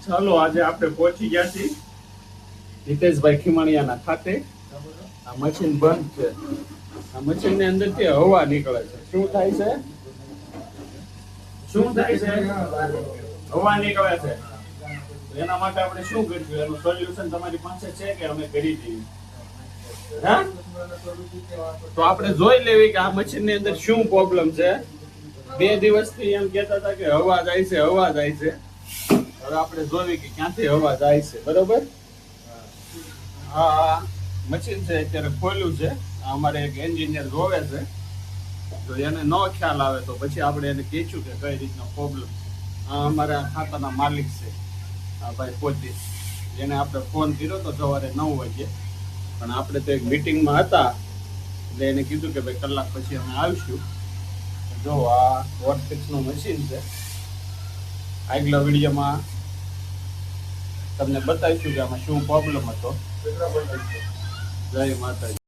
ચાલો આજે આપણે પહોંચી ગયા છીએ હિતેશભાઈ ખીમણિયાના ખાતે. આ મશીન બંધ છે. આ મશીન ની અંદર થી હવા નીકળે છે. શું થાય છે? શું થાય છે? હવા નીકળે છે. એના માટે આપણે શું કરીશું? એનું સોલ્યુશન તમારી પાસે છે કે અમે કરી દઈએ? હા, તો આપણે જોઈ લેવી કે આ મશીન ની અંદર શું પ્રોબ્લેમ છે. 2 દિવસથી એમ કહેતા હતા કે હવા જાય છે, હવા જાય છે. હવે આપણે જોવી કે ક્યાંથી હવા જાય છે. બરોબર. આ મશીન છે અત્યારે ખોલ્યું છે. અમારે એક એન્જિનિયર જોવે છે. તો એને ન ખ્યાલ આવે તો પછી આપણે એને કહીશું કે કઈ રીતનો પ્રોબ્લેમ. આ અમારા ખાતાના માલિક છે, આ ભાઈ પોતે. એને આપણે ફોન કર્યો તો સવારે 9 વાગે, પણ આપણે તો એક મીટિંગમાં હતા એટલે એને કીધું કે ભાઈ કલાક પછી અમે આવીશું. જો આ વોટફિક્સનું મશીન છે. આગલા વિડીયોમાં તમને બતાવીશું કે આમાં શું પ્રોબ્લેમ હતો. જય માતાજી.